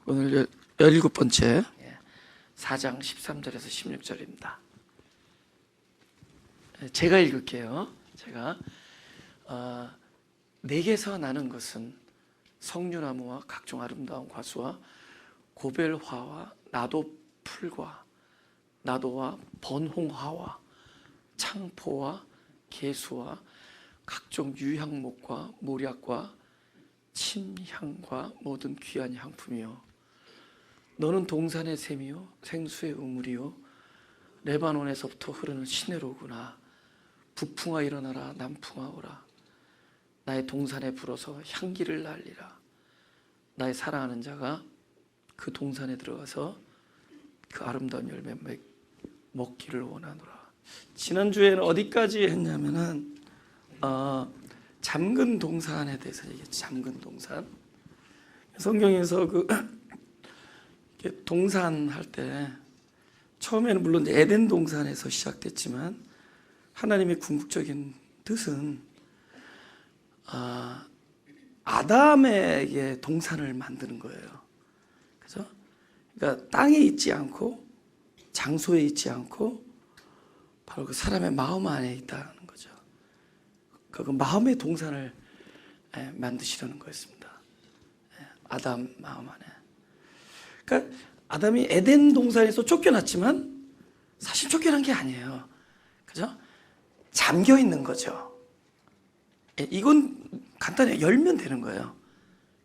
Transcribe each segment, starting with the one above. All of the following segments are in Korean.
오늘 17번째 4장 13절에서 16절입니다. 제가 읽을게요. 제가 내게서 나는 것은 석류나무와 각종 아름다운 과수와 고벨화와 나도풀과 나도와 번홍화와 창포와 개수와 각종 유향목과 모략과 침향과 모든 귀한 향품이요, 너는 동산의 샘이요 생수의 우물이요 레바논에서부터 흐르는 시내로구나. 북풍아 일어나라, 남풍아 오라. 나의 동산에 불어서 향기를 날리라. 나의 사랑하는 자가 그 동산에 들어가서 그 아름다운 열매 먹기를 원하노라. 지난주에는 어디까지 했냐면은 잠근 동산에 대해서 얘기했죠. 잠근 동산. 성경에서 그 동산 할 때 처음에는 물론 에덴 동산에서 시작됐지만 하나님의 궁극적인 뜻은 아담에게 동산을 만드는 거예요. 그죠? 그러니까 땅에 있지 않고 장소에 있지 않고 바로 그 사람의 마음 안에 있다는 거죠. 그 마음의 동산을 만드시려는 거였습니다. 아담 마음 안에. 그러니까 아담이 에덴 동산에서 쫓겨났지만 사실 쫓겨난 게 아니에요. 그죠? 잠겨 있는 거죠. 이건 간단히 열면 되는 거예요.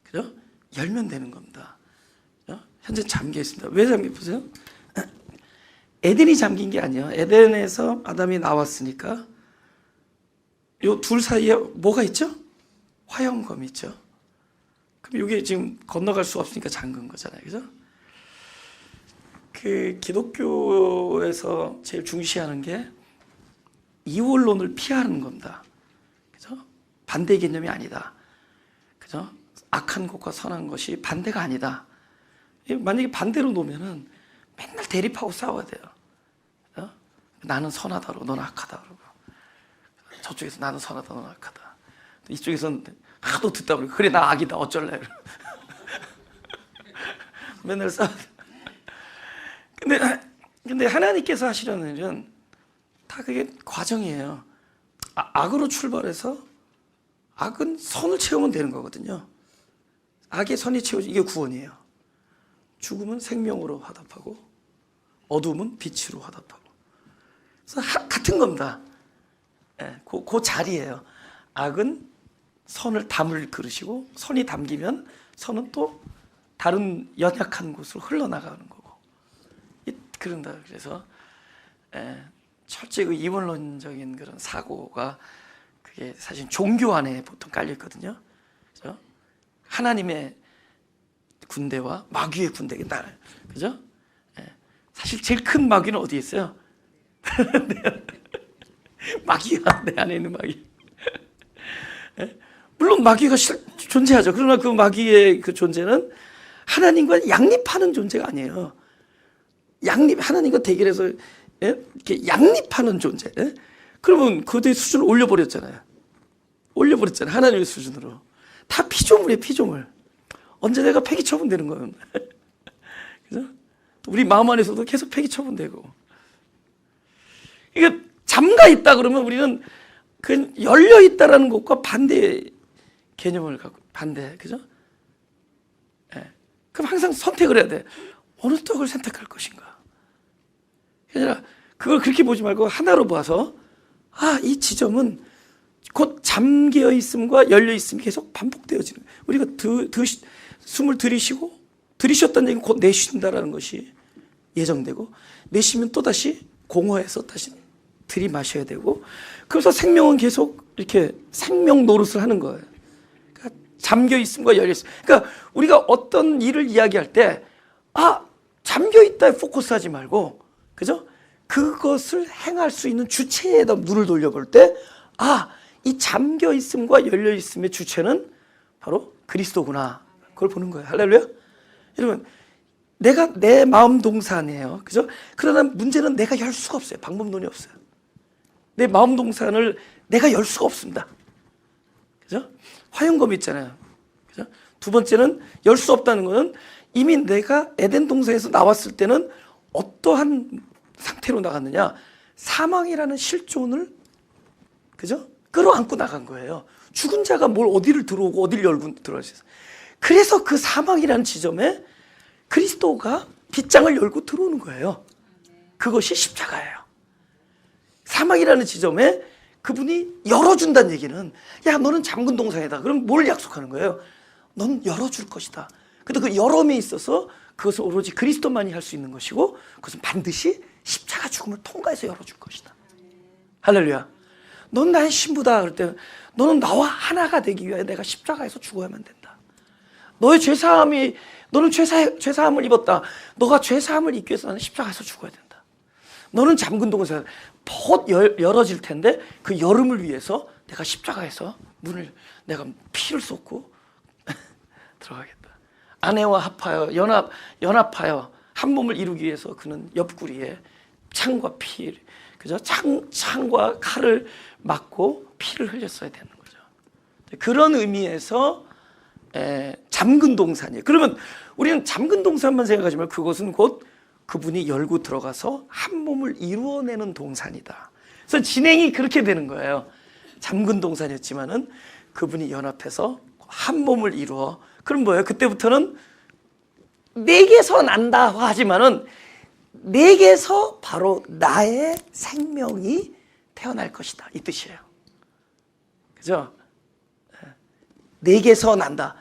그죠? 열면 되는 겁니다. 그죠? 현재 잠겨 있습니다. 왜 잠겨 보세요? 에덴이 잠긴 게 아니에요. 에덴에서 아담이 나왔으니까 요 둘 사이에 뭐가 있죠? 화영검이 있죠. 그럼 이게 지금 건너갈 수 없으니까 잠근 거잖아요. 그죠? 그 기독교에서 제일 중시하는 게 이원론을 피하는 겁니다. 그죠? 반대 개념이 아니다. 그죠? 악한 것과 선한 것이 반대가 아니다. 만약에 반대로 놓으면은 맨날 대립하고 싸워야 돼요. 그죠? 나는 선하다고 너는 악하다 그러고, 저쪽에서 나는 선하다 너는 악하다, 이쪽에서는 하도 듣다 보니까 그래 나 악이다 어쩔래 맨날 싸워. 근데 하나님께서 하시려는 일은 다 그게 과정이에요. 악으로 출발해서 악은 선을 채우면 되는 거거든요. 악의 선이 채워지, 이게 구원이에요. 죽음은 생명으로 화답하고 어둠은 빛으로 화답하고. 그래서 같은 겁니다. 그 자리예요. 악은 선을 담을 그릇이고 선이 담기면 선은 또 다른 연약한 곳으로 흘러나가는 거고. 그런다. 그래서 철저히 그 이원론적인 그런 사고가 그게 사실 종교 안에 보통 깔려 있거든요. 그죠? 하나님의 군대와 마귀의 군대가 그죠? 사실 제일 큰 마귀는 어디에 있어요? 마귀가 내 안에 있는 마귀. 물론 마귀가 존재하죠. 그러나 그 마귀의 그 존재는 하나님과 양립하는 존재가 아니에요. 하나님과 대결해서 이렇게 양립하는 존재. 그러면 그들의 수준을 올려버렸잖아요. 하나님의 수준으로. 다 피조물이에요, 피조물. 언제 내가 폐기 처분되는 거예요. 그죠? 우리 마음 안에서도 계속 폐기 처분되고. 이게 잠가 있다 그러면 우리는 그 열려 있다라는 것과 반대 개념을 갖고, 반대, 그죠? 그럼 항상 선택을 해야 돼. 어느 쪽을 선택할 것인가? 그러니까 그걸 그렇게 보지 말고 하나로 봐서, 이 지점은 곧 잠겨 있음과 열려 있음이 계속 반복되어지는 거예요. 우리가 숨을 들이쉬었다는 얘기는 곧 내쉰다라는 것이 예정되고, 내쉬면 또다시 공허해서 다시 들이마셔야 되고, 그래서 생명은 계속 이렇게 생명 노릇을 하는 거예요. 그러니까 잠겨 있음과 열려 있음. 그러니까 우리가 어떤 일을 이야기할 때 잠겨 있다에 포커스하지 말고, 그죠? 그것을 행할 수 있는 주체에다 눈을 돌려볼 때, 이 잠겨 있음과 열려 있음의 주체는 바로 그리스도구나. 그걸 보는 거예요. 할렐루야. 여러분, 내가 내 마음 동산이에요. 그죠? 그러나 문제는 내가 열 수가 없어요. 방법론이 없어요. 내 마음 동산을 내가 열 수가 없습니다. 그죠? 화영검이 있잖아요. 그죠? 두 번째는 열 수 없다는 것은 이미 내가 에덴 동산에서 나왔을 때는 어떠한 상태로 나갔느냐? 사망이라는 실존을, 그죠? 끌어안고 나간 거예요. 죽은 자가 뭘 어디를 들어오고 어디를 열고 들어갈 수 있어요. 그래서 그 사망이라는 지점에 그리스도가 빗장을 열고 들어오는 거예요. 그것이 십자가예요. 사망이라는 지점에 그분이 열어준다는 얘기는, 야, 너는 잠근 동산이다. 그럼 뭘 약속하는 거예요? 넌 열어줄 것이다. 근데 그 열음에 있어서 그것은 오로지 그리스도만이 할 수 있는 것이고, 그것은 반드시 십자가 죽음을 통과해서 열어줄 것이다. 할렐루야. 넌 나의 신부다. 그럴 때 너는 나와 하나가 되기 위해 내가 십자가에서 죽어야만 된다. 너의 죄사함이, 너는 죄사함을 입었다. 너가 죄사함을 입기 위해서 나는 십자가에서 죽어야 된다. 너는 잠근 동산 곧 열어질 텐데 그 열음을 위해서 내가 십자가에서 문을, 내가 피를 쏟고 들어가겠다. 아내와 합하여 연합하여 한 몸을 이루기 위해서 그는 옆구리에 창과 피, 그죠? 창과 칼을 맞고 피를 흘렸어야 되는 거죠. 그런 의미에서 잠근 동산이에요. 그러면 우리는 잠근 동산만 생각하지만 그것은 곧 그분이 열고 들어가서 한 몸을 이루어내는 동산이다. 그래서 진행이 그렇게 되는 거예요. 잠근 동산이었지만은 그분이 연합해서 한 몸을 이루어. 그럼 뭐예요? 그때부터는 내게서 난다 하지만은 내게서 바로 나의 생명이 태어날 것이다, 이 뜻이에요. 그죠? 내게서 난다.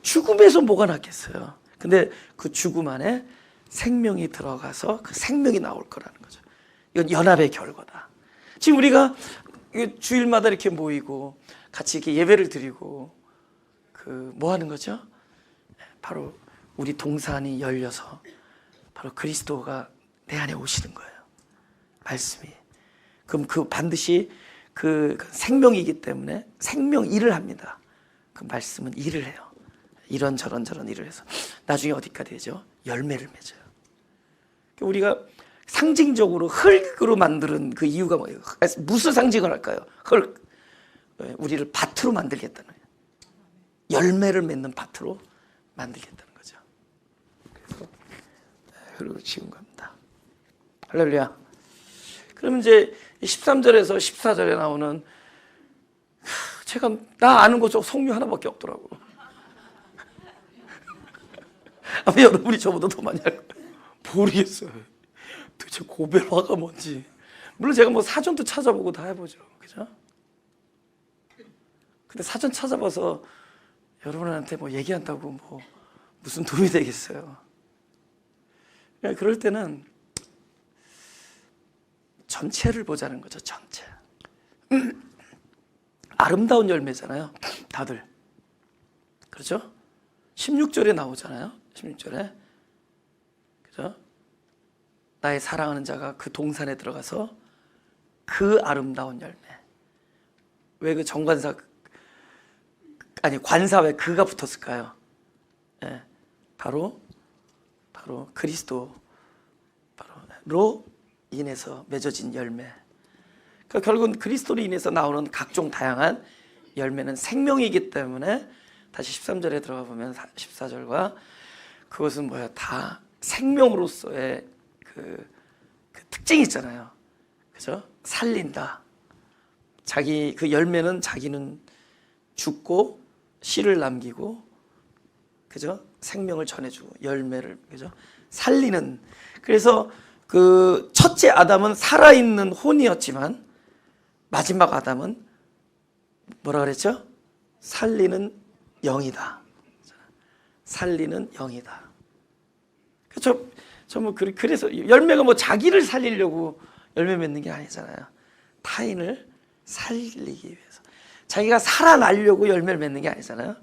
죽음에서 뭐가 났겠어요? 근데 그 죽음 안에 생명이 들어가서 그 생명이 나올 거라는 거죠. 이건 연합의 결과다. 지금 우리가 주일마다 이렇게 모이고 같이 이렇게 예배를 드리고 뭐 하는 거죠? 바로 우리 동산이 열려서 바로 그리스도가 내 안에 오시는 거예요. 말씀이. 그럼 그 반드시 그 생명이기 때문에 생명 일을 합니다. 그 말씀은 일을 해요. 이런저런 일을 해서 나중에 어디까지 되죠? 열매를 맺어요. 우리가 상징적으로 흙으로 만드는 그 이유가 뭐예요? 무슨 상징을 할까요? 흙. 우리를 밭으로 만들겠다는 거예요. 열매를 맺는 밭으로 만들겠다는 거죠. 그래서 그리고 지은 겁니다. 할렐루야. 그러면 이제 13절에서 14절에 나오는, 제가 나 아는 거 저 성류 하나밖에 없더라고. 아마 여러분이 저보다 더 많이 알 거예요. 모르겠어요. 도대체 고벨화가 뭔지. 물론 제가 뭐 사전도 찾아보고 다 해보죠. 그죠? 근데 사전 찾아봐서 여러분한테 뭐 얘기한다고 뭐 무슨 도움이 되겠어요. 그러니까 그럴 때는 전체를 보자는 거죠. 전체. 아름다운 열매잖아요. 다들. 그렇죠? 16절에 나오잖아요. 16절에. 그죠? 나의 사랑하는 자가 그 동산에 들어가서 그 아름다운 열매. 왜 그 정관사, 아니 관사 왜 그가 붙었을까요? 네, 바로 그리스도로 인해서 맺어진 열매. 그러니까 결국은 그리스도로 인해서 나오는 각종 다양한 열매는 생명이기 때문에, 다시 13절에 들어가 보면 14절과 그것은 뭐야? 다 생명으로서의 그 특징이 있잖아요. 그죠? 살린다. 자기 그 열매는 자기는 죽고 씨를 남기고, 그죠? 생명을 전해주고 열매를, 그죠? 살리는. 그래서 그 첫째 아담은 살아있는 혼이었지만 마지막 아담은 뭐라 그랬죠? 살리는 영이다. 살리는 영이다. 그래서 열매가 뭐 자기를 살리려고 열매 맺는 게 아니잖아요. 타인을 살리기 위해서. 자기가 살아나려고 열매를 맺는 게 아니잖아요.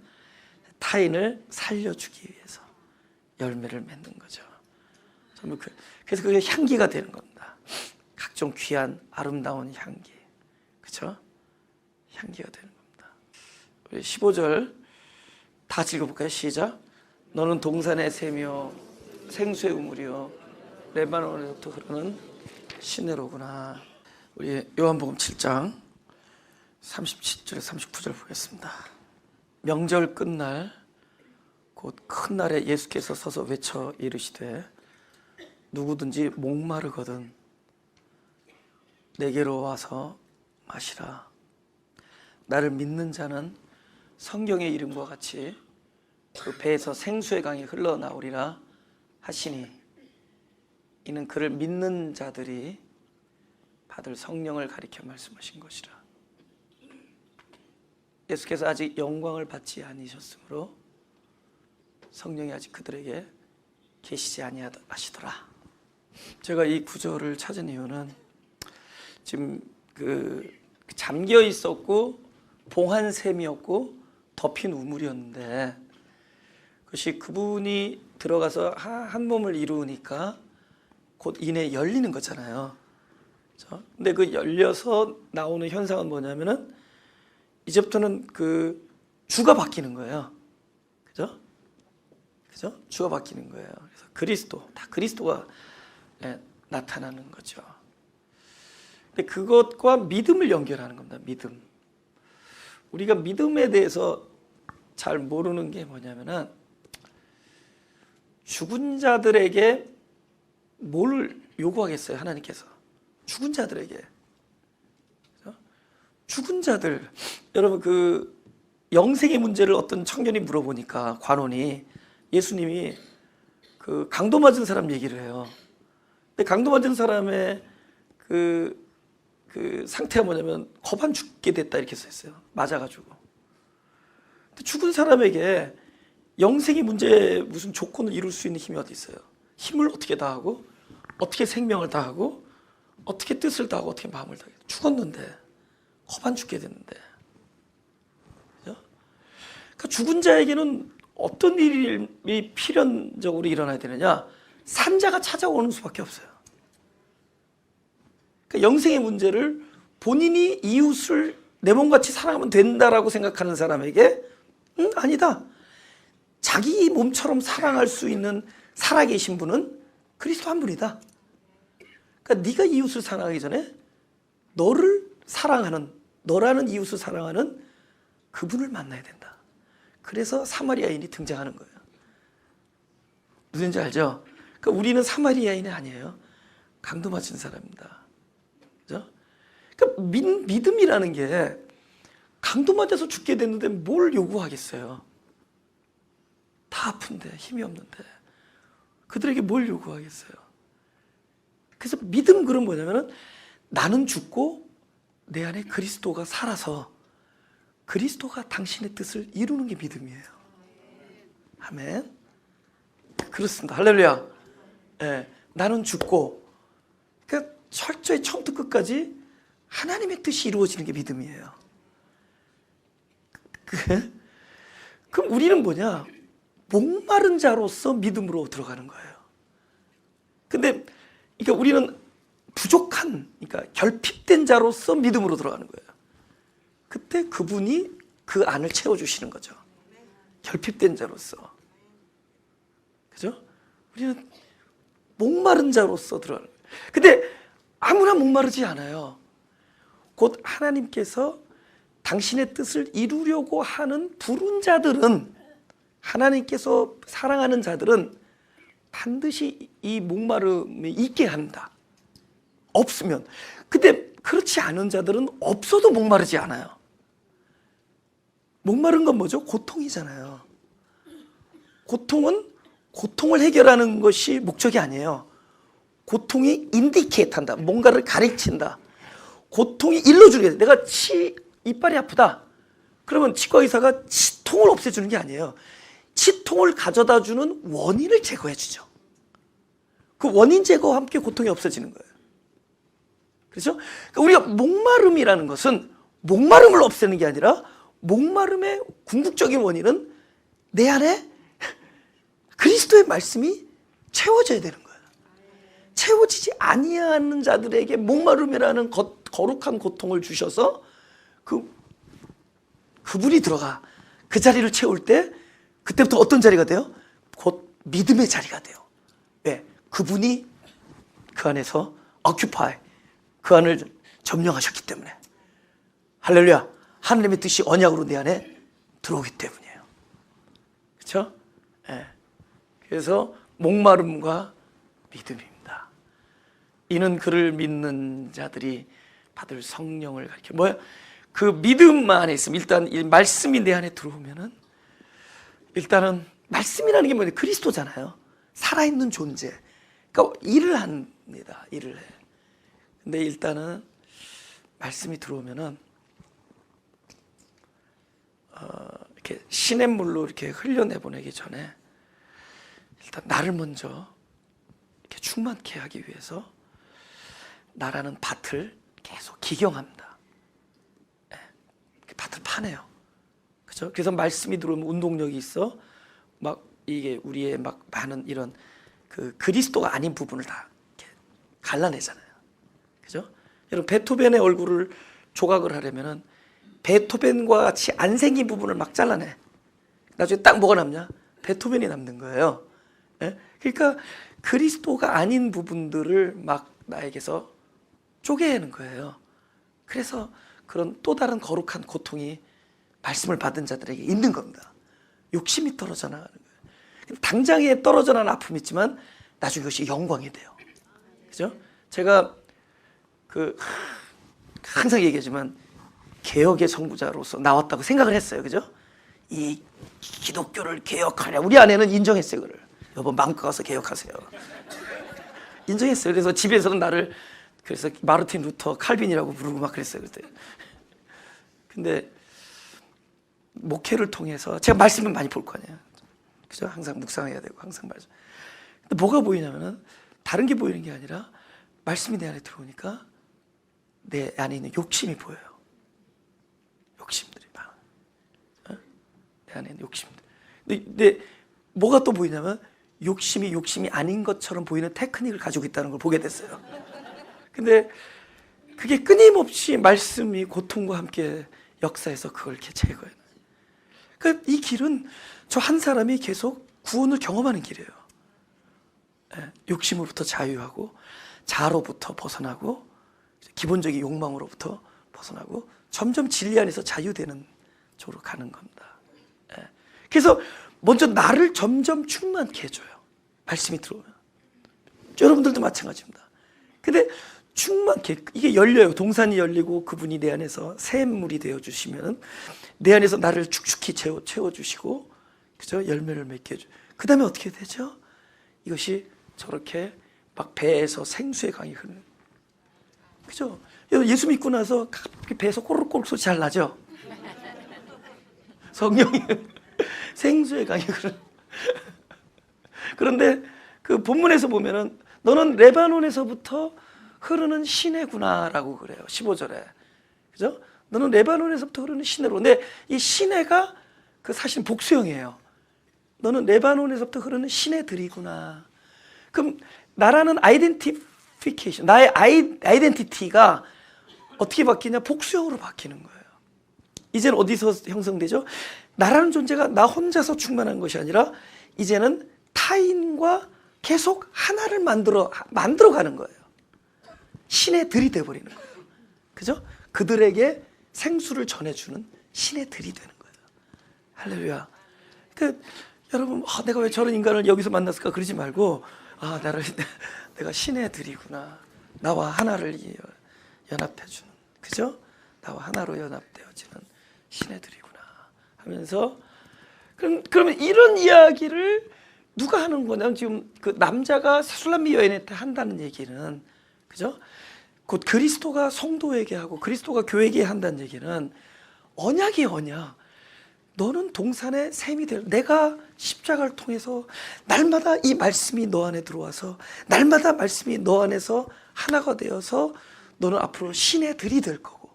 타인을 살려주기 위해서 열매를 맺는 거죠. 그래서 그게 향기가 되는 겁니다. 각종 귀한 아름다운 향기. 그렇죠? 향기가 되는 겁니다. 우리 15절 다 읽어볼까요? 시작. 너는 동산의 새며 생수의 우물이요 레바논에서부터 흐르는 시내로구나. 우리 요한복음 7장 37절에 39절 보겠습니다. 명절 끝날 곧 큰 날에 예수께서 서서 외쳐 이르시되 누구든지 목마르거든 내게로 와서 마시라. 나를 믿는 자는 성경의 이름과 같이 그 배에서 생수의 강이 흘러나오리라 하시니 이는 그를 믿는 자들이 받을 성령을 가리켜 말씀하신 것이라. 예수께서 아직 영광을 받지 아니셨으므로 성령이 아직 그들에게 계시지 아니하시더라. 제가 이 구절을 찾은 이유는 지금 잠겨 있었고 봉한 셈이었고 덮인 우물이었는데 그것이 그분이 들어가서 한 몸을 이루니까 곧 이내 열리는 거잖아요. 그렇죠? 근데 그 열려서 나오는 현상은 뭐냐면은 이제부터는 그 주가 바뀌는 거예요. 그죠? 그죠? 주가 바뀌는 거예요. 그래서 그리스도, 다 그리스도가 나타나는 거죠. 근데 그것과 믿음을 연결하는 겁니다. 믿음. 우리가 믿음에 대해서 잘 모르는 게 뭐냐면은 죽은 자들에게 뭘 요구하겠어요? 하나님께서 죽은 자들에게. 죽은 자들, 여러분 그 영생의 문제를 어떤 청년이 물어보니까 관원이 예수님이 그 강도 맞은 사람 얘기를 해요. 근데 강도 맞은 사람의 그 상태가 뭐냐면 거반 죽게 됐다 이렇게 써 있어요. 맞아가지고. 근데 죽은 사람에게 영생의 문제에 무슨 조건을 이룰 수 있는 힘이 어디 있어요? 힘을 어떻게 다하고 어떻게 생명을 다하고 어떻게 뜻을 다하고 어떻게 마음을 다하고 죽었는데 거반 죽게 됐는데. 그죠? 그러니까 죽은 자에게는 어떤 일이 필연적으로 일어나야 되느냐? 산자가 찾아오는 수밖에 없어요. 그러니까 영생의 문제를 본인이 이웃을 내 몸같이 사랑하면 된다라고 생각하는 사람에게 아니다. 자기 몸처럼 사랑할 수 있는 살아계신 분은 그리스도 한 분이다. 그러니까 네가 이웃을 사랑하기 전에 너를 사랑하는, 너라는 이웃을 사랑하는 그분을 만나야 된다. 그래서 사마리아인이 등장하는 거예요. 누군지 알죠? 그러니까 우리는 사마리아인이 아니에요. 강도 맞은 사람입니다. 그죠? 그러니까 믿음이라는 게 강도 맞아서 죽게 됐는데 뭘 요구하겠어요? 다 아픈데 힘이 없는데 그들에게 뭘 요구하겠어요? 그래서 믿음 그런 뭐냐면은 나는 죽고 내 안에 그리스도가 살아서 그리스도가 당신의 뜻을 이루는 게 믿음이에요. 아멘. 그렇습니다. 할렐루야. 예, 나는 죽고 그러니까 철저히 처음부터 끝까지 하나님의 뜻이 이루어지는 게 믿음이에요. 그럼 우리는 뭐냐? 목마른 자로서 믿음으로 들어가는 거예요. 근데 그러니까 우리는 부족한, 그러니까 결핍된 자로서 믿음으로 들어가는 거예요. 그때 그분이 그 안을 채워주시는 거죠. 결핍된 자로서. 그죠? 우리는 목마른 자로서 들어가는 거예요. 근데 아무나 목마르지 않아요. 곧 하나님께서 당신의 뜻을 이루려고 하는 부른 자들은, 하나님께서 사랑하는 자들은 반드시 이 목마름이 있게 한다. 없으면. 근데 그렇지 않은 자들은 없어도 목마르지 않아요. 목마른 건 뭐죠? 고통이잖아요. 고통은 고통을 해결하는 것이 목적이 아니에요. 고통이 인디케이트한다. 뭔가를 가르친다. 고통이 일러주게 돼. 내가 이빨이 아프다. 그러면 치과 의사가 치통을 없애주는 게 아니에요. 치통을 가져다 주는 원인을 제거해 주죠. 그 원인 제거와 함께 고통이 없어지는 거예요. 그렇죠? 그러니까 우리가 목마름이라는 것은 목마름을 없애는 게 아니라 목마름의 궁극적인 원인은 내 안에 그리스도의 말씀이 채워져야 되는 거예요. 채워지지 아니하는 자들에게 목마름이라는 거룩한 고통을 주셔서 그분이 들어가 그 자리를 채울 때 그때부터 어떤 자리가 돼요? 곧 믿음의 자리가 돼요. 왜? 그분이 그 안에서 occupy, 그 안을 점령하셨기 때문에. 할렐루야. 하나님의 뜻이 언약으로 내 안에 들어오기 때문이에요. 그렇죠? 예. 그래서 목마름과 믿음입니다. 이는 그를 믿는 자들이 받을 성령을 가리켜. 뭐야? 그 믿음만 안에 있으면, 일단 이 말씀이 내 안에 들어오면은, 일단은 말씀이라는 게 뭐냐? 그리스도잖아요. 살아있는 존재. 그러니까 일을 합니다. 일을 해. 근데 일단은 말씀이 들어오면은 이렇게 시냇물로 이렇게 흘려내보내기 전에 일단 나를 먼저 이렇게 충만케 하기 위해서 나라는 밭을 계속 기경합니다. 네. 밭을 파내요. 그죠? 그래서 말씀이 들어오면 운동력이 있어. 막 이게 우리의 막 많은 이런 그 그리스도가 아닌 부분을 다 이렇게 갈라내잖아요. 그죠? 여러분, 베토벤의 얼굴을 조각을 하려면은 베토벤과 같이 안 생긴 부분을 막 잘라내. 나중에 딱 뭐가 남냐? 베토벤이 남는 거예요. 예? 그러니까 그리스도가 아닌 부분들을 막 나에게서 쪼개는 거예요. 그래서 그런 또 다른 거룩한 고통이 말씀을 받은 자들에게 있는 겁니다. 욕심이 떨어져 나가는 거예요. 당장에 떨어져 나가는 아픔이 있지만 나중에 그것이 영광이 돼요. 그죠? 제가 항상 얘기하지만 개혁의 선구자로서 나왔다고 생각을 했어요. 그죠? 이 기독교를 개혁하려 우리 아내는 인정했어요. 그걸. 여보, 마음껏 가서 개혁하세요. 인정했어요. 그래서 집에서는 나를 그래서 마르틴 루터 칼빈이라고 부르고 막 그랬어요. 그때. 근데 목회를 통해서 제가 말씀을 많이 볼 거 아니에요. 그죠? 항상 묵상해야 되고 항상 말씀. 근데 뭐가 보이냐면은 다른 게 보이는 게 아니라 말씀이 내 안에 들어오니까 내 안에 있는 욕심이 보여요. 욕심들이 많아. 내 안에 있는 욕심들. 근데 뭐가 또 보이냐면 욕심이 아닌 것처럼 보이는 테크닉을 가지고 있다는 걸 보게 됐어요. 근데 그게 끊임없이 말씀이 고통과 함께 역사해서 그걸 이렇게 제거해요. 그러니까 이 길은 저 한 사람이 계속 구원을 경험하는 길이에요. 욕심으로부터 자유하고 자로부터 벗어나고 기본적인 욕망으로부터 벗어나고 점점 진리 안에서 자유되는 쪽으로 가는 겁니다. 그래서 먼저 나를 점점 충만케 해줘요. 말씀이 들어오면. 여러분들도 마찬가지입니다. 근데 충만케, 이게 열려요. 동산이 열리고 그분이 내 안에서 샘물이 되어주시면 내 안에서 나를 축축히 채워주시고, 그죠? 열매를 맺게 해줘. 그 다음에 어떻게 되죠? 이것이 저렇게 막 배에서 생수의 강이 흐르는. 그죠? 예수 믿고 나서 배에서 꼬르륵 소리 잘 나죠? 성령이 생수의 강이 흐르는. 그런데 그 본문에서 보면은 너는 레바논에서부터 흐르는 시내구나라고 그래요. 15절에. 그죠? 너는 레바논에서부터 흐르는 시내로. 근데 이 시내가 그 사실 복수형이에요. 너는 레바논에서부터 흐르는 시내들이구나. 그럼 나라는 아이덴티피케이션, 나의 아이덴티티가 어떻게 바뀌냐? 복수형으로 바뀌는 거예요. 이제는 어디서 형성되죠? 나라는 존재가 나 혼자서 충만한 것이 아니라 이제는 타인과 계속 하나를 만들어가는 거예요. 신의 들이 되어버리는 거예요. 그죠? 그들에게 생수를 전해주는 신의 들이 되는 거예요. 할렐루야. 여러분, 내가 왜 저런 인간을 여기서 만났을까 그러지 말고, 내가 신의 들이구나. 나와 하나를 연합해주는, 그죠? 나와 하나로 연합되어지는 신의 들이구나 하면서, 그러면 이런 이야기를 누가 하는 거냐면 지금 그 남자가 술람미 여인한테 한다는 얘기는, 그죠? 곧 그리스도가 성도에게 하고 그리스도가 교회에게 한다는 얘기는 언약이 언약. 너는 동산의 샘이 될, 내가 십자가를 통해서 날마다 이 말씀이 너 안에 들어와서 날마다 말씀이 너 안에서 하나가 되어서 너는 앞으로 신의 들이 될 거고.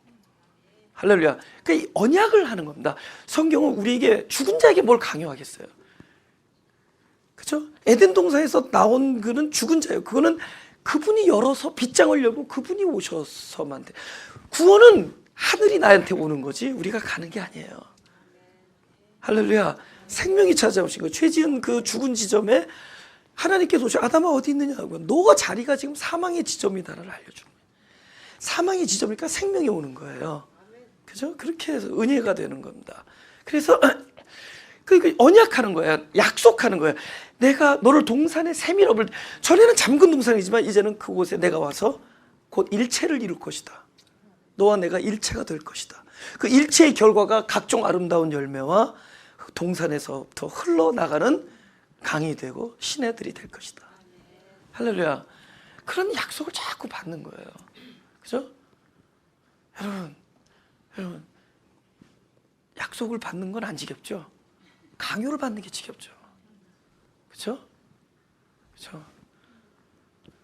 할렐루야. 그러니까 이 언약을 하는 겁니다. 성경은 우리에게 죽은 자에게 뭘 강요하겠어요. 그죠? 에덴 동산에서 나온 그는 죽은 자예요. 그거는 그분이 열어서 빗장을 열고 그분이 오셔서만 돼. 구원은 하늘이 나한테 오는 거지 우리가 가는 게 아니에요. 할렐루야. 생명이 찾아오신 거예요. 최지은 그 죽은 지점에 하나님께서 오셔 아담아 어디 있느냐고. 너가 자리가 지금 사망의 지점이다를 알려주는 거예요. 사망의 지점이니까 생명이 오는 거예요. 그죠? 그렇게 해서 은혜가 되는 겁니다. 그래서 그 언약하는 거야. 약속하는 거야. 내가 너를 동산에 세미로 볼 때, 전에는 잠근 동산이지만 이제는 그곳에 내가 와서 곧 일체를 이룰 것이다. 너와 내가 일체가 될 것이다. 그 일체의 결과가 각종 아름다운 열매와 동산에서부터 흘러나가는 강이 되고 시내들이 될 것이다. 할렐루야. 그런 약속을 자꾸 받는 거예요. 그죠? 여러분, 약속을 받는 건 안 지겹죠? 강요를 받는 게 지겹죠. 그죠? 그죠?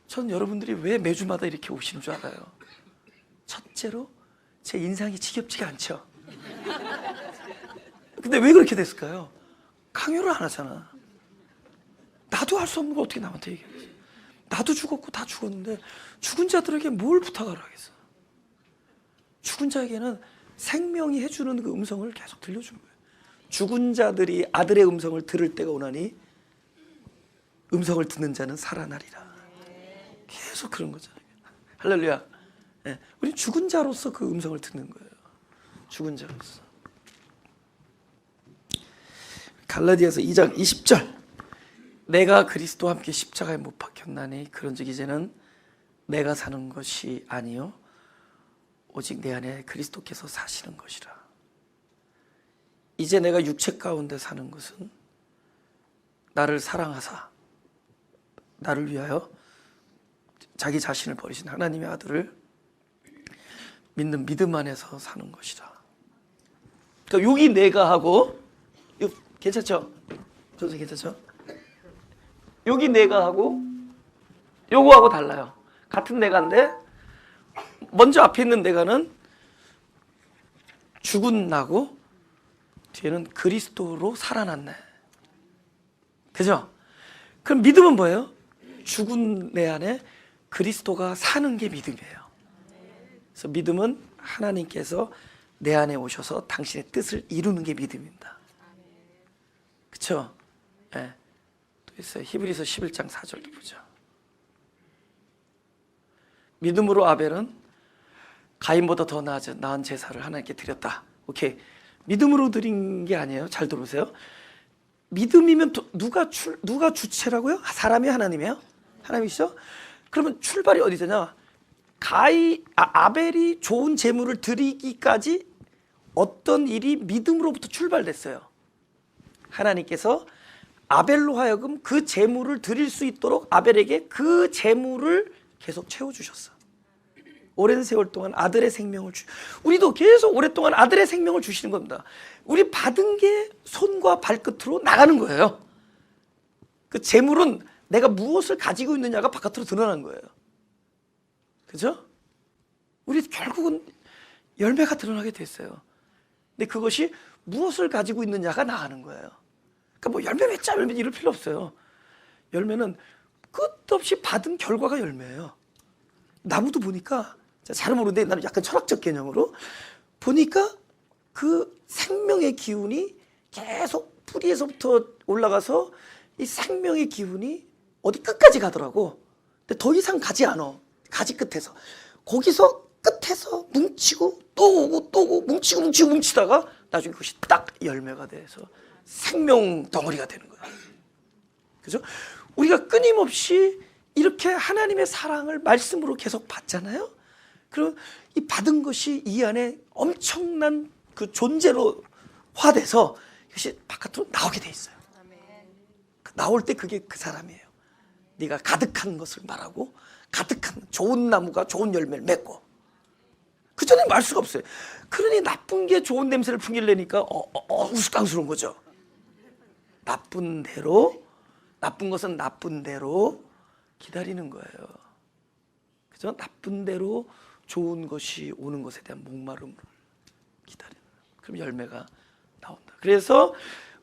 전 여러분들이 왜 매주마다 이렇게 오시는 줄 알아요. 첫째로 제 인상이 지겹지가 않죠. 근데 왜 그렇게 됐을까요? 강요를 안 하잖아. 나도 할 수 없는 거 어떻게 남한테 얘기하겠어. 나도 죽었고 다 죽었는데 죽은 자들에게 뭘 부탁을 하겠어. 죽은 자에게는 생명이 해주는 그 음성을 계속 들려주는 거예요. 죽은 자들이 아들의 음성을 들을 때가 오나니 음성을 듣는 자는 살아나리라. 계속 그런 거잖아요. 할렐루야. 네. 우리 죽은 자로서 그 음성을 듣는 거예요. 죽은 자로서. 갈라디아서 2장 20절. 내가 그리스도와 함께 십자가에 못 박혔나니 그런즉 이제는 내가 사는 것이 아니요 오직 내 안에 그리스도께서 사시는 것이라. 이제 내가 육체 가운데 사는 것은 나를 사랑하사 나를 위하여 자기 자신을 버리신 하나님의 아들을 믿는 믿음 안에서 사는 것이라. 그러니까 여기 내가 하고 괜찮죠? 선생님 괜찮죠? 여기 내가 하고 요거하고 달라요. 같은 내가인데 먼저 앞에 있는 내가는 죽은 나고 뒤에는 그리스도로 살아났네. 그죠? 그럼 믿음은 뭐예요? 죽은 내 안에 그리스도가 사는 게 믿음이에요. 그래서 믿음은 하나님께서 내 안에 오셔서 당신의 뜻을 이루는 게 믿음입니다. 그렇죠? 네. 또 있어요. 히브리서 11장 4절도 보죠. 믿음으로 아벨은 가인보다 더 나은 제사를 하나님께 드렸다. 오케이. 믿음으로 드린 게 아니에요. 잘 들어보세요. 믿음이면 누가 주체라고요? 사람이 하나님이에요? 하나님이시죠? 그러면 출발이 어디서냐? 아벨이 좋은 제물을 드리기까지 어떤 일이 믿음으로부터 출발됐어요. 하나님께서 아벨로 하여금 그 제물을 드릴 수 있도록 아벨에게 그 제물을 계속 채워주셨어. 오랜 세월 동안 아들의 생명을 우리도 계속 오랫동안 아들의 생명을 주시는 겁니다. 우리 받은 게 손과 발끝으로 나가는 거예요. 그 제물은 내가 무엇을 가지고 있느냐가 바깥으로 드러나는 거예요. 그죠? 우리 결국은 열매가 드러나게 됐어요. 근데 그것이 무엇을 가지고 있느냐가 나가는 거예요. 그러니까 뭐 열매 맺자 열매 이럴 필요 없어요. 열매는 끝없이 받은 결과가 열매예요. 나무도 보니까 잘 모르는데 나는 약간 철학적 개념으로 보니까 그 생명의 기운이 계속 뿌리에서부터 올라가서 이 생명의 기운이 어디 끝까지 가더라고. 근데 더 이상 가지 않아. 가지 끝에서. 거기서 끝에서 뭉치고 또 오고 또 오고 뭉치다가 나중에 그것이 딱 열매가 돼서 생명 덩어리가 되는 거야. 그죠? 우리가 끊임없이 이렇게 하나님의 사랑을 말씀으로 계속 받잖아요. 그럼 이 받은 것이 이 안에 엄청난 그 존재로 화돼서 이것이 바깥으로 나오게 돼 있어요. 나올 때 그게 그 사람이에요. 네가 가득한 것을 말하고 가득한 좋은 나무가 좋은 열매를 맺고 그전에 말 수가 없어요. 그러니 나쁜 게 좋은 냄새를 풍기려니까 우스꽝스러운 거죠. 나쁜 것은 나쁜 대로 기다리는 거예요. 그죠? 나쁜 대로 좋은 것이 오는 것에 대한 목마름을 기다리는 거예요. 그럼 열매가 나온다. 그래서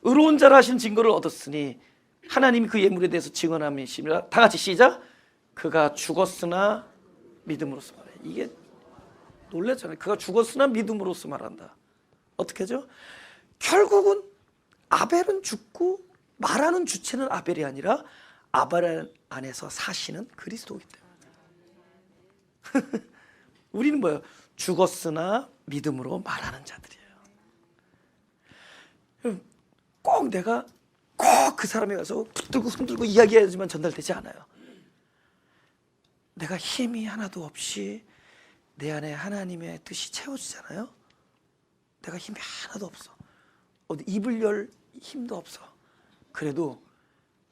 의로운 자라 하신 증거를 얻었으니 하나님이 그 예물에 대해서 증언함이시니라. 다 같이 시작. 그가 죽었으나 믿음으로써 말해. 이게 놀랐잖아요. 그가 죽었으나 믿음으로써 말한다. 어떻게 하죠? 결국은 아벨은 죽고 말하는 주체는 아벨이 아니라 아벨 안에서 사시는 그리스도이기 때문에 우리는 뭐예요? 죽었으나 믿음으로 말하는 자들이에요. 꼭 내가 꼭 그 사람에 가서 붙들고 흔들고 이야기해야지만 전달되지 않아요. 내가 힘이 하나도 없이 내 안에 하나님의 뜻이 채워지잖아요. 내가 힘이 하나도 없어. 어디 입을 열 힘도 없어. 그래도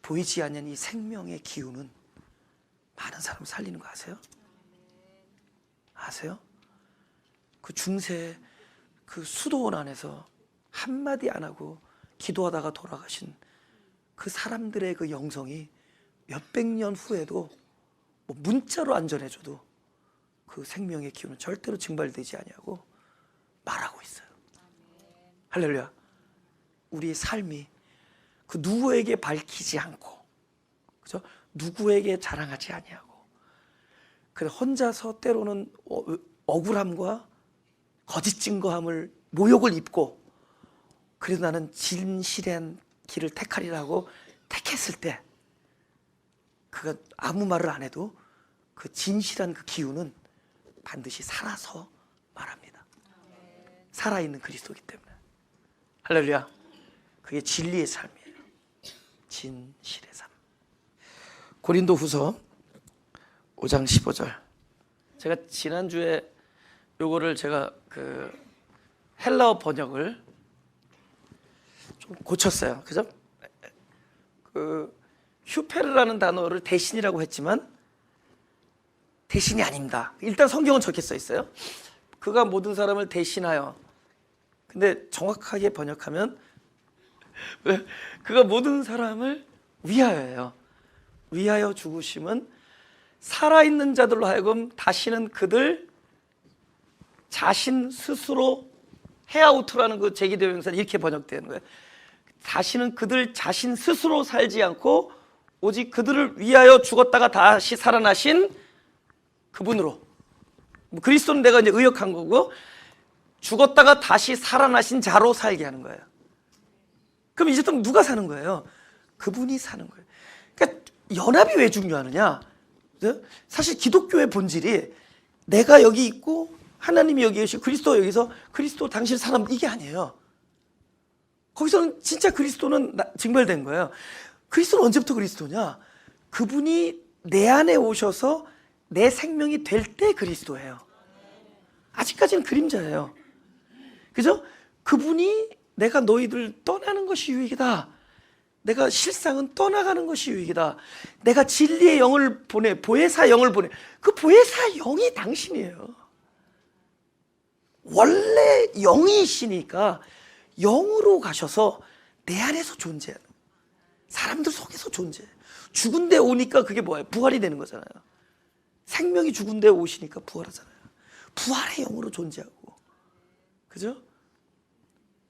보이지 않는 이 생명의 기운은 많은 사람을 살리는 거 아세요? 아세요? 그 중세 그 수도원 안에서 한마디 안 하고 기도하다가 돌아가신 그 사람들의 그 영성이 몇백 년 후에도 뭐 문자로 안 전해줘도 그 생명의 기운은 절대로 증발되지 아니하고 말하고 있어요. 할렐루야. 우리의 삶이 그 누구에게 밝히지 않고, 그죠? 누구에게 자랑하지 아니하고, 그래 혼자서 때로는 억울함과 거짓 증거함을 모욕을 입고, 그래도 나는 진실한 길을 택하리라고 택했을 때, 그가 아무 말을 안 해도 그 진실한 그 기운은 반드시 살아서 말합니다. 살아있는 그리스도이기 때문에. 할렐루야. 그게 진리의 삶이에요. 진실의 삶. 고린도후서 5장 15절. 제가 지난주에 요거를 제가 그 헬라어 번역을 좀 고쳤어요. 그죠? 그 휴페르라는 단어를 대신이라고 했지만 대신이 아닙니다. 일단 성경은 저렇게 써 있어요. 그가 모든 사람을 대신하여. 근데 정확하게 번역하면 그가 모든 사람을 위하여예요. 위하여 죽으심은 살아있는 자들로 하여금 다시는 그들 자신 스스로 헤아우트라는 그 제기대오 형사는 이렇게 번역되는 거예요. 다시는 그들 자신 스스로 살지 않고 오직 그들을 위하여 죽었다가 다시 살아나신 그분으로. 그리스도는 내가 이제 의역한 거고, 죽었다가 다시 살아나신 자로 살게 하는 거예요. 그럼 이제 또 누가 사는 거예요? 그분이 사는 거예요. 그러니까 연합이 왜 중요하느냐? 사실 기독교의 본질이 내가 여기 있고 하나님이 여기 계시고 그리스도 여기서 그리스도 당신 사람 이게 아니에요. 거기서는 진짜 그리스도는 증발된 거예요. 그리스도는 언제부터 그리스도냐? 그분이 내 안에 오셔서 내 생명이 될 때 그리스도예요. 아직까지는 그림자예요. 그죠? 그분이 내가 너희들 떠나는 것이 유익이다. 내가 실상은 떠나가는 것이 유익이다. 내가 진리의 영을 보내, 보혜사 영을 보내. 그 보혜사 영이 당신이에요. 원래 영이시니까 영으로 가셔서 내 안에서 존재하는, 사람들 속에서 존재해. 죽은 데 오니까 그게 뭐예요? 부활이 되는 거잖아요. 생명이 죽은 데 오시니까 부활하잖아요. 부활의 영으로 존재하고, 그죠?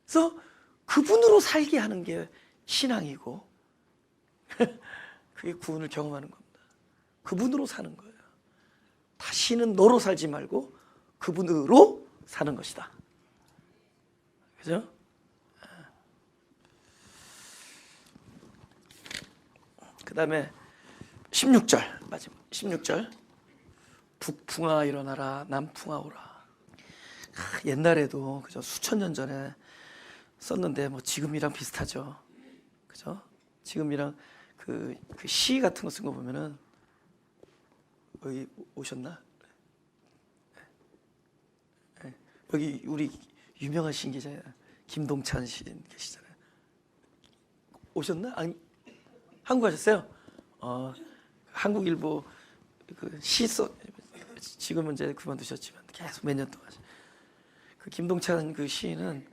그래서 그분으로 살게 하는 게 신앙이고 그게 구원을 경험하는 겁니다. 그분으로 사는 거예요. 다시는 너로 살지 말고 그분으로 사는 것이다. 그죠? 그 다음에 16절, 마지막 16절. 북풍아 일어나라, 남풍아 오라. 옛날에도 그죠? 수천 년 전에 썼는데 뭐 지금이랑 비슷하죠. 그죠? 지금이랑 그 시 같은 거 쓴 거 보면은 여기 오셨나? 네. 여기 우리 유명한 시인 계세요. 김동찬 시인 계시잖아요. 오셨나? 아니, 한국 가셨어요? 한국일보 그 시 써, 지금은 이제 그만두셨지만 계속 몇 년 동안 그 김동찬 그 시인은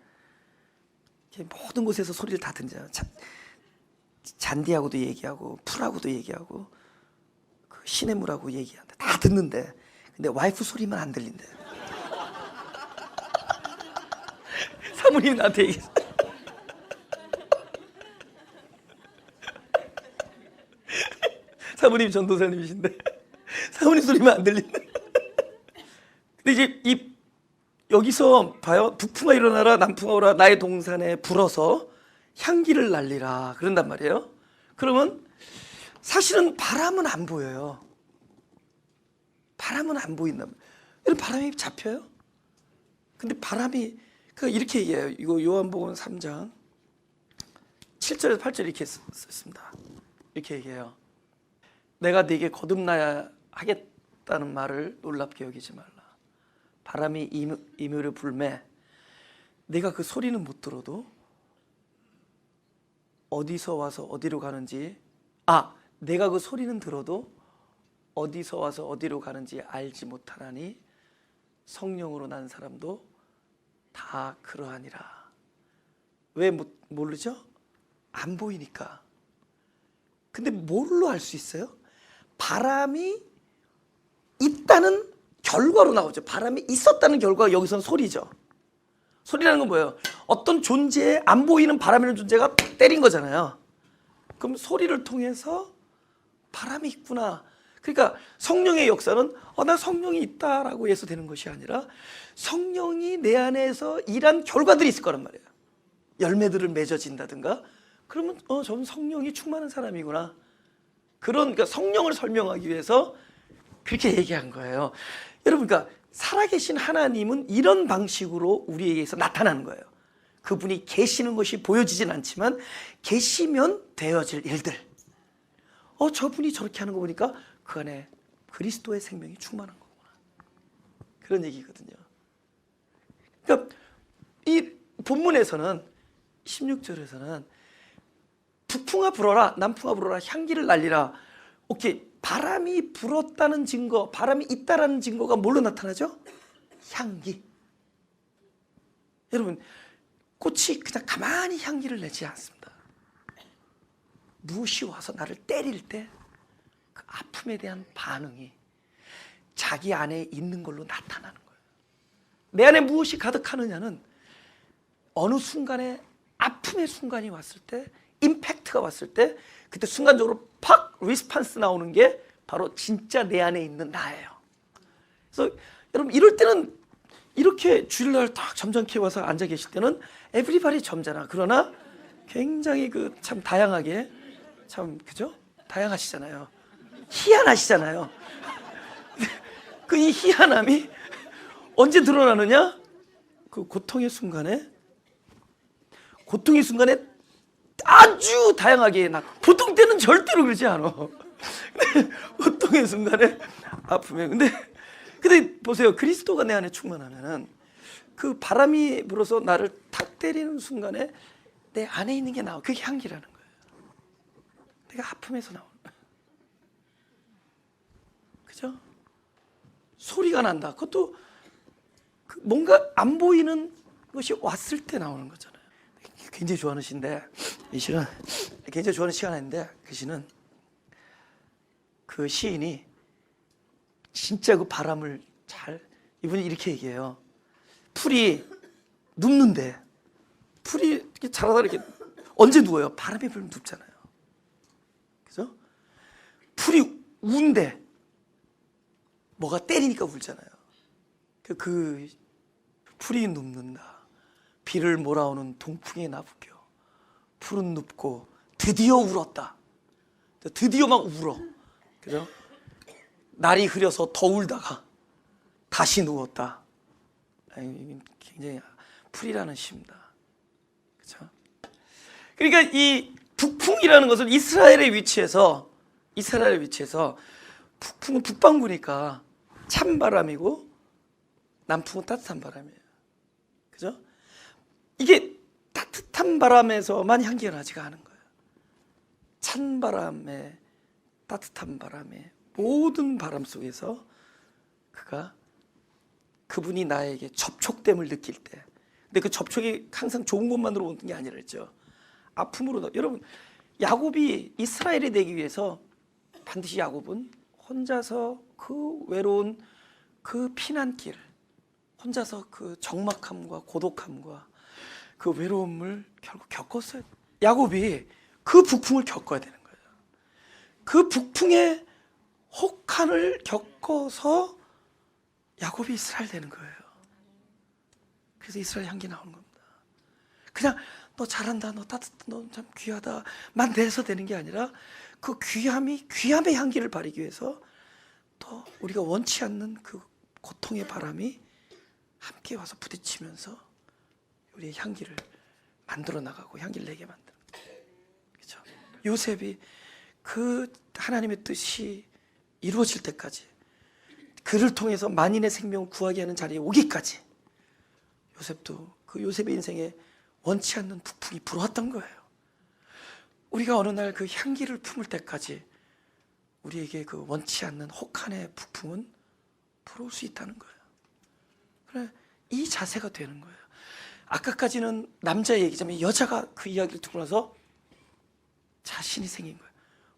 모든 곳에서 소리를 다 듣잖아요. 잔디하고도 얘기하고 풀하고도 얘기하고 그 시냇물하고 얘기하는데 다 듣는데 근데 와이프 소리만 안 들린대. 사모님이 나한테 얘기했어. 사모님 전도사님이신데 사모님 소리만 안 들린대. 근데 이제 여기서 봐요. 북풍아 일어나라, 남풍아 오라, 나의 동산에 불어서 향기를 날리라 그런단 말이에요. 그러면 사실은 바람은 안 보여요. 바람은 안 보인단 말이에요. 바람이 잡혀요? 근데 바람이 이렇게 얘기해요. 이거 요한복음 3장 7절에서 8절 이렇게 썼습니다. 이렇게 얘기해요. 내가 네게 거듭나야 하겠다는 말을 놀랍게 여기지 말라. 바람이 이물을 불매 내가 그 소리는 못 들어도 어디서 와서 어디로 가는지 내가 그 소리는 들어도 어디서 와서 어디로 가는지 알지 못하나니 성령으로 난 사람도 다 그러하니라. 왜 모르죠? 안 보이니까. 근데 뭘로 알 수 있어요? 바람이 있다는 결과로 나오죠. 바람이 있었다는 결과가 여기서는 소리죠. 소리라는 건 뭐예요? 어떤 존재에 안 보이는 바람이라는 존재가 탁 때린 거잖아요. 그럼 소리를 통해서 바람이 있구나. 그러니까 성령의 역사는 나 성령이 있다라고 해서 되는 것이 아니라 성령이 내 안에서 일한 결과들이 있을 거란 말이에요. 열매들을 맺어진다든가 그러면 저는 성령이 충만한 사람이구나. 그러니까 성령을 설명하기 위해서 그렇게 얘기한 거예요. 여러분, 그러니까 살아계신 하나님은 이런 방식으로 우리에게서 나타나는 거예요. 그분이 계시는 것이 보여지진 않지만 계시면 되어질 일들. 저분이 저렇게 하는 거 보니까 그 안에 그리스도의 생명이 충만한 거구나. 그런 얘기거든요. 그러니까 이 본문에서는 16절에서는 북풍아 불어라, 남풍아 불어라, 향기를 날리라. 오케이, 바람이 불었다는 증거, 바람이 있다라는 증거가 뭘로 나타나죠? 향기. 여러분, 꽃이 그냥 가만히 향기를 내지 않습니다. 무엇이 와서 나를 때릴 때 그 아픔에 대한 반응이 자기 안에 있는 걸로 나타나는 거예요. 내 안에 무엇이 가득하느냐는 어느 순간에 아픔의 순간이 왔을 때, 임팩트가 왔을 때 그때 순간적으로 팍 리스판스 나오는 게 바로 진짜 내 안에 있는 나예요. 그래서 여러분, 이럴 때는 이렇게 주일날 딱 점잖게 와서 앉아 계실 때는 에브리바디 점잖아. 그러나 굉장히 참 다양하게, 참 그죠? 다양하시잖아요. 희한하시잖아요. 이 희한함이 언제 드러나느냐? 그 고통의 순간에 아주 다양하게 보통 때는 절대로 그러지 않아. 고통의 순간에 아픔에. 근데 보세요. 그리스도가 내 안에 충만하면은 그 바람이 불어서 나를 탁 때리는 순간에 내 안에 있는 게 나와. 그게 향기라는 거예요. 내가 아픔에서 나오는 거예요. 그죠? 소리가 난다. 그것도 뭔가 안 보이는 것이 왔을 때 나오는 거잖아요. 굉장히 좋아하는 시인데, 이 시는 굉장히 좋아하는 시가 있는데, 그 시는 그 시인이 진짜 그 바람을 이분이 이렇게 얘기해요. 풀이 눕는데, 풀이 이렇게 자라다 이렇게 언제 누워요? 바람이 불면 눕잖아요. 그죠? 풀이 운데 뭐가 때리니까 울잖아요. 그 풀이 눕는다. 비를 몰아오는 동풍에 나부겨 풀은 눕고 드디어 울었다. 드디어 막 울어. 그죠? 날이 흐려서 더 울다가 다시 누웠다. 굉장히 풀이라는 시입니다. 그렇죠? 그러니까 이 북풍이라는 것은 이스라엘의 위치에서 북풍은 북방구니까 찬바람이고 남풍은 따뜻한 바람이에요. 그죠? 이게 따뜻한 바람에서만 향기가 나지가 않은 거예요. 찬 바람에, 따뜻한 바람에, 모든 바람 속에서 그분이 나에게 접촉됨을 느낄 때, 근데 그 접촉이 항상 좋은 것만으로 오는 게 아니라 했죠. 아픔으로. 여러분, 야곱이 이스라엘이 되기 위해서 반드시 야곱은 혼자서 그 외로운 그 피난길, 혼자서 그 적막함과 고독함과 그 외로움을 결국 겪었어요. 야곱이 그 북풍을 겪어야 되는 거예요. 그 북풍의 혹한을 겪어서 야곱이 이스라엘 되는 거예요. 그래서 이스라엘 향기 나오는 겁니다. 그냥 너 잘한다, 너 따뜻하다, 너 참 귀하다 만 내서 되는 게 아니라 그 귀함의 향기를 바리기 위해서 또 우리가 원치 않는 그 고통의 바람이 함께 와서 부딪히면서 우리의 향기를 만들어 나가고 향기를 내게 만드는 거예요. 요셉이 그 하나님의 뜻이 이루어질 때까지, 그를 통해서 만인의 생명을 구하게 하는 자리에 오기까지 요셉도 그 요셉의 인생에 원치 않는 북풍이 불어왔던 거예요. 우리가 어느 날 그 향기를 품을 때까지 우리에게 그 원치 않는 혹한의 북풍은 불어올 수 있다는 거예요. 그래, 이 자세가 되는 거예요. 아까까지는 남자 얘기자면 여자가 그 이야기를 듣고 나서 자신이 생긴 거예요.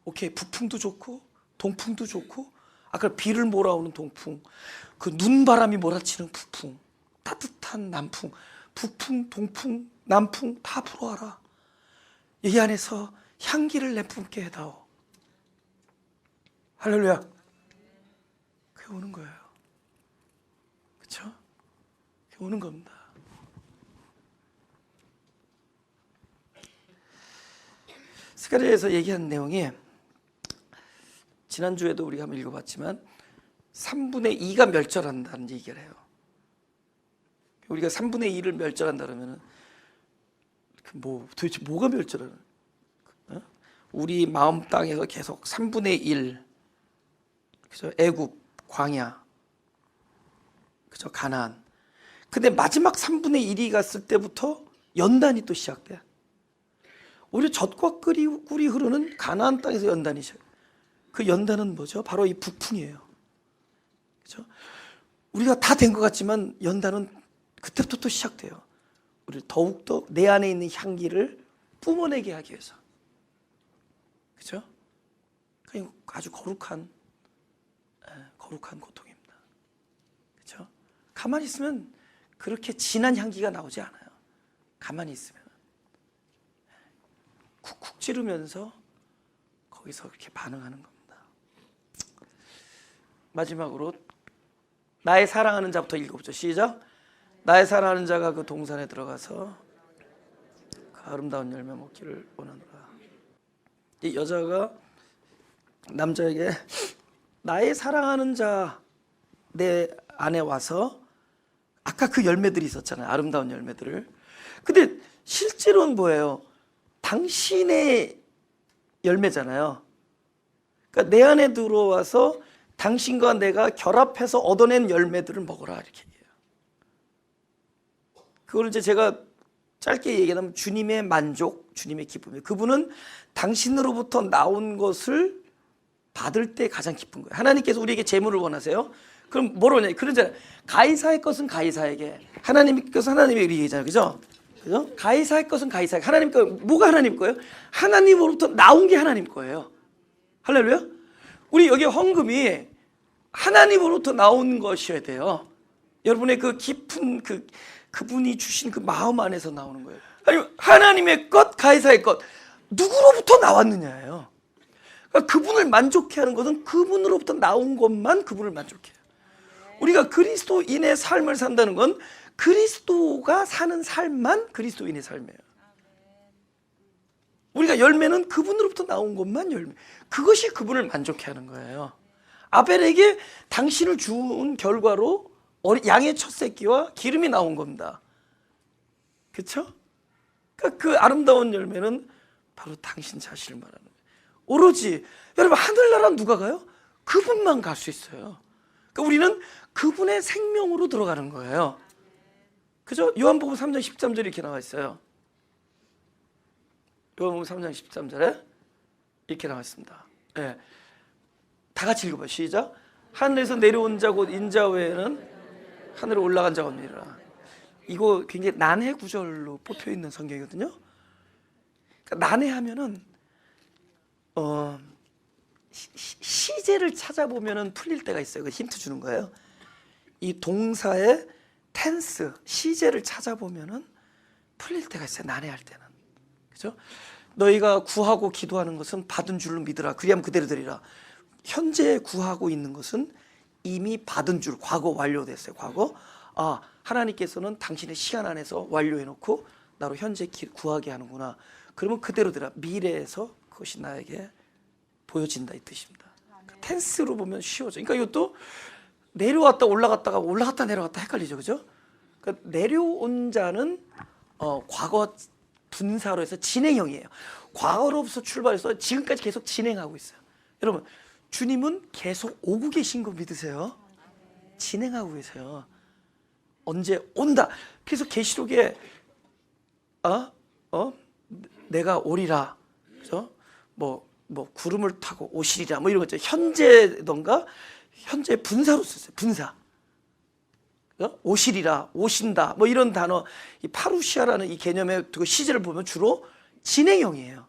오케이, 북풍도 좋고 동풍도 좋고, 아까 비를 몰아오는 동풍, 그 눈바람이 몰아치는 북풍, 따뜻한 남풍, 북풍, 동풍, 남풍 다 불어와라. 이 안에서 향기를 내뿜게 해다오. 할렐루야. 그게 오는 거예요. 그렇죠? 그게 오는 겁니다. 스가랴에서 얘기한 내용이 지난주에도 우리가 한번 읽어봤지만 3분의 2가 멸절한다는 얘기를 해요. 우리가 3분의 2를 멸절한다 그러면 도대체 뭐가 멸절하는? 우리 마음 땅에서 계속 3분의 1, 그죠? 애굽, 광야, 그죠? 가나안. 근데 마지막 3분의 1이 갔을 때부터 연단이 또 시작돼. 오히려 젖과 꿀이 흐르는 가나안 땅에서 연단이 시작. 그 연단은 뭐죠? 바로 이 북풍이에요. 그죠? 우리가 다 된 것 같지만 연단은 그때부터 또 시작돼요. 우리 더욱더 내 안에 있는 향기를 뿜어내게 하기 위해서. 그죠? 그냥 아주 거룩한 고통입니다. 그죠? 가만히 있으면 그렇게 진한 향기가 나오지 않아요. 가만히 있으면 쿡쿡 찌르면서 거기서 그렇게 반응하는 겁니다. 마지막으로 나의 사랑하는 자부터 읽어보죠. 시작. 나의 사랑하는 자가 그 동산에 들어가서 그 아름다운 열매 먹기를 원하노라. 이 여자가 남자에게 나의 사랑하는 자 내 안에 와서 아까 그 열매들이 있었잖아요. 아름다운 열매들을. 근데 실제로는 뭐예요? 당신의 열매잖아요. 그러니까 내 안에 들어와서 당신과 내가 결합해서 얻어낸 열매들을 먹어라, 이렇게 얘기해요. 그걸 이제 제가 짧게 얘기하면 주님의 만족, 주님의 기쁨이에요. 그분은 당신으로부터 나온 것을 받을 때 가장 기쁜 거예요. 하나님께서 우리에게 재물을 원하세요. 그럼 뭐로 하냐? 그러잖아요. 가이사의 것은 가이사에게, 하나님의 것은 하나님에게, 이렇게 얘기하잖아요. 그죠? 그죠? 가이사의 것은 가이사에게. 하나님 거, 뭐가 하나님 거예요? 하나님으로부터 나온 게 하나님 거예요. 할렐루야? 우리 여기 헌금이 하나님으로부터 나온 것이어야 돼요. 여러분의 그 깊은 그분이 주신 그 마음 안에서 나오는 거예요. 아니, 하나님의 것, 가이사의 것, 누구로부터 나왔느냐예요. 그러니까 그분을 만족해 하는 것은 그분으로부터 나온 것만 그분을 만족해요. 우리가 그리스도인의 삶을 산다는 건 그리스도가 사는 삶만 그리스도인의 삶이에요. 우리가 열매는 그분으로부터 나온 것만 열매. 그것이 그분을 만족해 하는 거예요. 아벨에게 당신을 준 결과로 양의 첫 새끼와 기름이 나온 겁니다. 그렇죠? 그러니까 그 아름다운 열매는 바로 당신 자신을 말하는 거예요. 오로지 여러분, 하늘나라 누가 가요? 그분만 갈 수 있어요. 그러니까 우리는 그분의 생명으로 들어가는 거예요. 그죠? 요한복음 3장 13절에 이렇게 나와 있어요. 요한복음 3장 13절에 이렇게 나와 있습니다. 네. 다 같이 읽어봐요. 시작. 하늘에서 내려온 자 곧 인자 외에는 하늘에 올라간 자가 없느니라. 이거 굉장히 난해 구절로 뽑혀 있는 성경이거든요. 그러니까 난해하면은 시제를 찾아보면은 풀릴 때가 있어요. 그 힌트 주는 거예요. 이 동사의 텐스, 시제를 찾아보면은 풀릴 때가 있어요. 난해할 때는. 그죠? 너희가 구하고 기도하는 것은 받은 줄로 믿으라. 그리하면 그대로 되리라. 현재 구하고 있는 것은 이미 받은 줄, 과거 완료됐어요. 과거. 아, 하나님께서는 당신의 시간 안에서 완료해 놓고 나로 현재 구하게 하는구나. 그러면 그대로 되라. 미래에서 그것이 나에게 보여진다, 이 뜻입니다. 텐스로 보면 쉬워져. 그러니까 이것도 내려왔다 올라갔다가 올라갔다 내려갔다 헷갈리죠. 그죠? 그러니까 내려온 자는 과거 분사로 해서 진행형이에요. 과거로부터 출발해서 지금까지 계속 진행하고 있어요. 여러분, 주님은 계속 오고 계신 거 믿으세요? 진행하고 계세요. 언제 온다. 그래서 계시록에 내가 오리라, 그죠? 뭐 구름을 타고 오시리라, 뭐 이런 거 있죠. 현재던가 현재 분사로 썼어요. 분사. 오시리라, 오신다, 뭐 이런 단어, 이 파루시아라는 이 개념의 그 시제를 보면 주로 진행형이에요.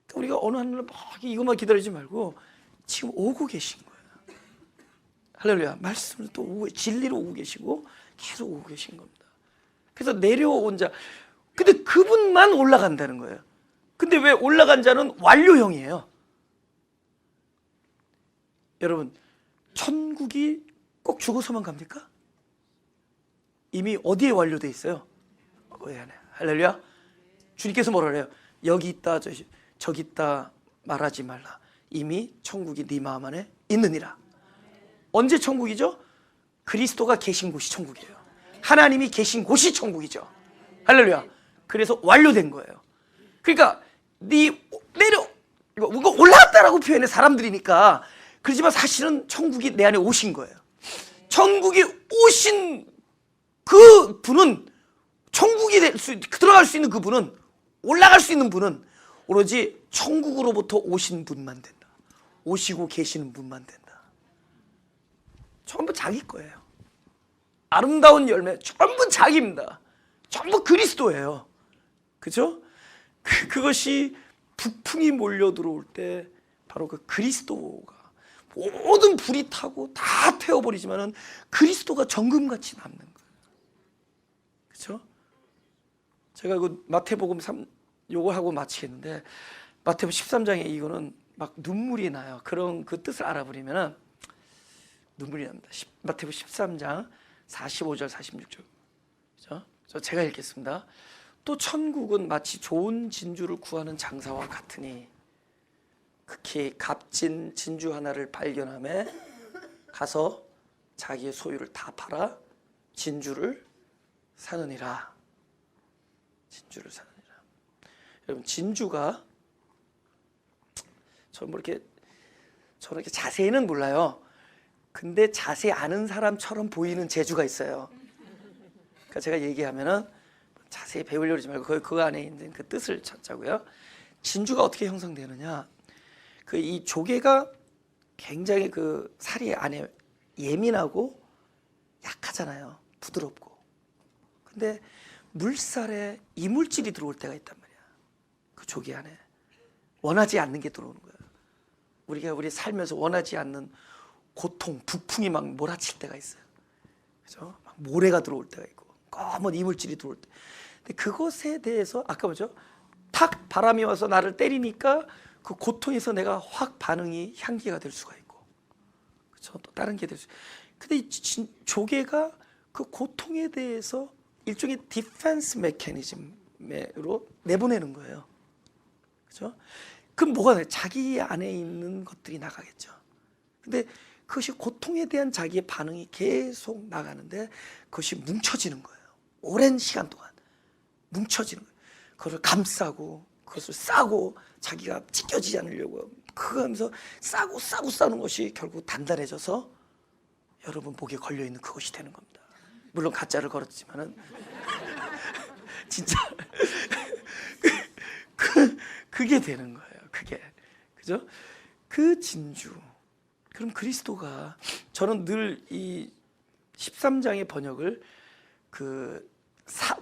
그러니까 우리가 어느 하늘을 막 이것만 기다리지 말고 지금 오고 계신 거예요. 할렐루야. 말씀을 또 오고, 진리로 오고 계시고 계속 오고 계신 겁니다. 그래서 내려온 자, 근데 그분만 올라간다는 거예요. 근데 왜 올라간 자는 완료형이에요? 여러분, 천국이 꼭 죽어서만 갑니까? 이미 어디에 완료돼 있어요? 할렐루야. 주님께서 뭐라 그래요? 여기 있다 저기 있다 말하지 말라. 이미 천국이 네 마음 안에 있느니라. 언제 천국이죠? 그리스도가 계신 곳이 천국이에요. 하나님이 계신 곳이 천국이죠. 할렐루야. 그래서 완료된 거예요. 그러니까 내려 이거 올라왔다라고 표현해 사람들이니까. 그렇지만 사실은 천국이 내 안에 오신 거예요. 천국이 오신 그 분은, 천국이 들어갈 수 있는 그분은, 올라갈 수 있는 분은 오로지 천국으로부터 오신 분만 된다. 오시고 계시는 분만 된다. 전부 자기 거예요. 아름다운 열매 전부 자기입니다. 전부 그리스도예요. 그죠? 그것이 북풍이 몰려 들어올 때 바로 그 그리스도가 모든 불이 타고 다 태워버리지만은 그리스도가 정금같이 남는 거예요. 그렇죠? 제가 이거 마태복음 3 요거 하고 마치겠는데, 마태복음 13장에 이거는 막 눈물이 나요. 그런 그 뜻을 알아버리면은 눈물이 납니다. 마태복음 13장 45절 46절. 그렇죠? 제가 읽겠습니다. 또 천국은 마치 좋은 진주를 구하는 장사와 같으니 극히 값진 진주 하나를 발견하며 가서 자기의 소유를 다 팔아 진주를 사느니라. 진주를 사느니라. 여러분, 진주가 저는 이렇게 자세히는 몰라요. 근데 자세히 아는 사람처럼 보이는 재주가 있어요. 그러니까 제가 얘기하면은 자세히 배우려고 하지 말고 그 안에 있는 그 뜻을 찾자고요. 진주가 어떻게 형성되느냐? 이 조개가 굉장히 그 살이 안에 예민하고 약하잖아요. 부드럽고. 근데 물살에 이물질이 들어올 때가 있단 말이야. 그 조개 안에 원하지 않는 게 들어오는 거야. 우리 살면서 원하지 않는 고통, 북풍이 막 몰아칠 때가 있어요. 그죠? 막 모래가 들어올 때가 있고, 검은 이물질이 들어올 때. 근데 그것에 대해서 아까 뭐죠? 탁 바람이 와서 나를 때리니까 그 고통에서 내가 확 반응이 향기가 될 수가 있고, 그렇죠? 또 다른 게 될 수. 근데 이 조개가 그 고통에 대해서 일종의 디펜스 메커니즘으로 내보내는 거예요. 그렇죠? 그럼 뭐가 돼요? 자기 안에 있는 것들이 나가겠죠. 근데 그것이 고통에 대한 자기의 반응이 계속 나가는데 그것이 뭉쳐지는 거예요. 오랜 시간 동안 뭉쳐지는 거예요. 그걸 감싸고 그것을 싸고 자기가 찢겨지지 않으려고 그거 하면서 싸고 싸는 것이 결국 단단해져서 여러분 목에 걸려있는 그것이 되는 겁니다. 물론 가짜를 걸었지만은 진짜 그게 되는 거예요. 그게. 그죠? 그 진주. 그럼 그리스도가, 저는 늘 이 13장의 번역을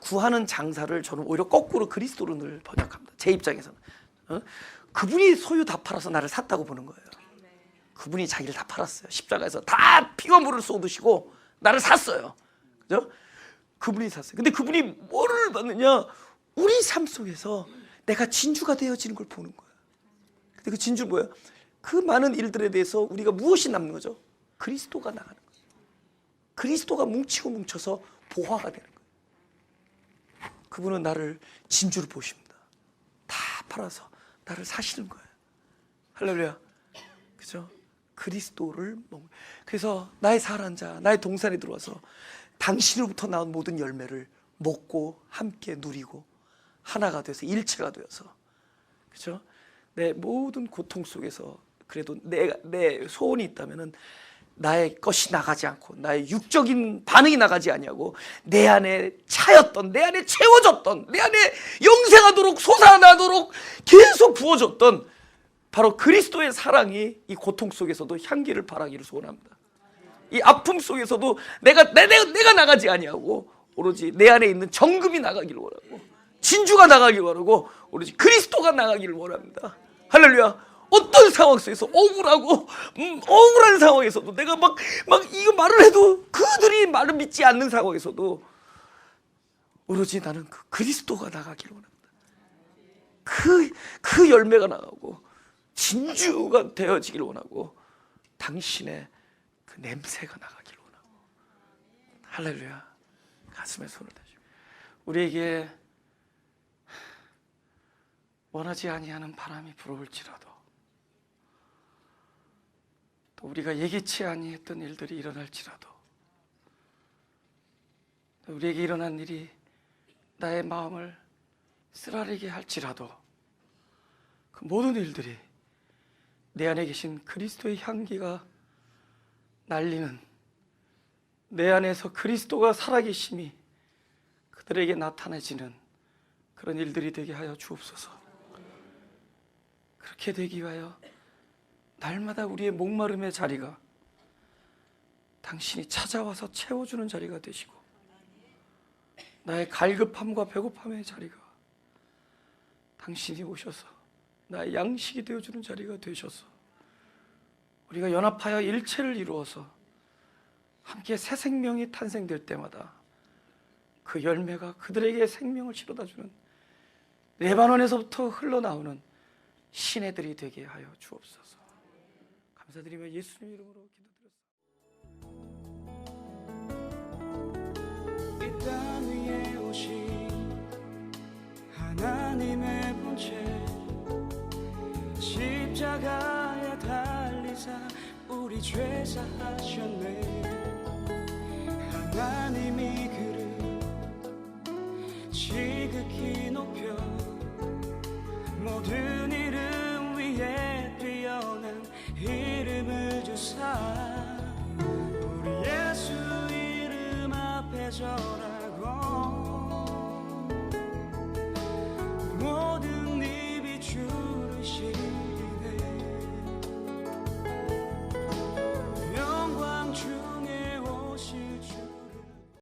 구하는 장사를 저는 오히려 거꾸로 그리스도로 늘 번역합니다. 제 입장에서는. 그분이 소유 다 팔아서 나를 샀다고 보는 거예요. 그분이 자기를 다 팔았어요. 십자가에서 다 피와 물을 쏟으시고 나를 샀어요. 그죠? 그분이 샀어요. 근데 그분이 뭐를 받느냐? 우리 삶 속에서 내가 진주가 되어지는 걸 보는 거예요. 근데 그 진주 뭐예요? 그 많은 일들에 대해서 우리가 무엇이 남는 거죠? 그리스도가 나가는 거예요. 그리스도가 뭉쳐서 보화가 되는 거예요. 그분은 나를 진주로 보십니다. 다 팔아서 나를 사시는 거예요. 할렐루야. 그죠? 그리스도를 그래서 나의 사랑한 자, 나의 동산에 들어와서 당신으로부터 나온 모든 열매를 먹고 함께 누리고 하나가 돼서 일체가 되어서, 그렇죠? 내 모든 고통 속에서 그래도 내 소원이 있다면은 나의 것이 나가지 않고 나의 육적인 반응이 나가지 아니하고 내 안에 차였던, 내 안에 채워졌던, 내 안에 영생하도록 솟아나도록 계속 부어졌던 바로 그리스도의 사랑이 이 고통 속에서도 향기를 발하기를 소원합니다. 이 아픔 속에서도 내가 나가지 아니하고 오로지 내 안에 있는 정금이 나가기를 원하고 진주가 나가기를 원하고 오로지 그리스도가 나가기를 원합니다. 할렐루야. 어떤 상황 속에서 억울한 상황에서도 내가 막 이거 말을 해도 그들이 말을 믿지 않는 상황에서도 오로지 나는 그 그리스도가 나가기를 원합니다. 그 열매가 나가고 진주가 되어지기를 원하고 당신의 그 냄새가 나가기를 원하고. 할렐루야. 가슴에 손을 대시고 우리에게 원하지 아니하는 바람이 불어올지라도 또 우리가 예기치 아니했던 일들이 일어날지라도 또 우리에게 일어난 일이 나의 마음을 쓰라리게 할지라도 그 모든 일들이 내 안에 계신 그리스도의 향기가 날리는, 내 안에서 그리스도가 살아계심이 그들에게 나타내지는 그런 일들이 되게 하여 주옵소서. 그렇게 되기 위하여 날마다 우리의 목마름의 자리가 당신이 찾아와서 채워주는 자리가 되시고 나의 갈급함과 배고픔의 자리가 당신이 오셔서 나의 양식이 되어주는 자리가 되셔서 우리가 연합하여 일체를 이루어서 함께 새 생명이 탄생될 때마다 그 열매가 그들에게 생명을 실어다주는 레바논에서부터 흘러나오는 시내들이 되게 하여 주옵소서. 감사드리며 예수님 이름으로 기도드렸습니다. 이 땅 위에 오신 하나님의 본체 십자가에 달리사 우리 죄 사하셨네. 하나님이 그를 지극히 높여 모든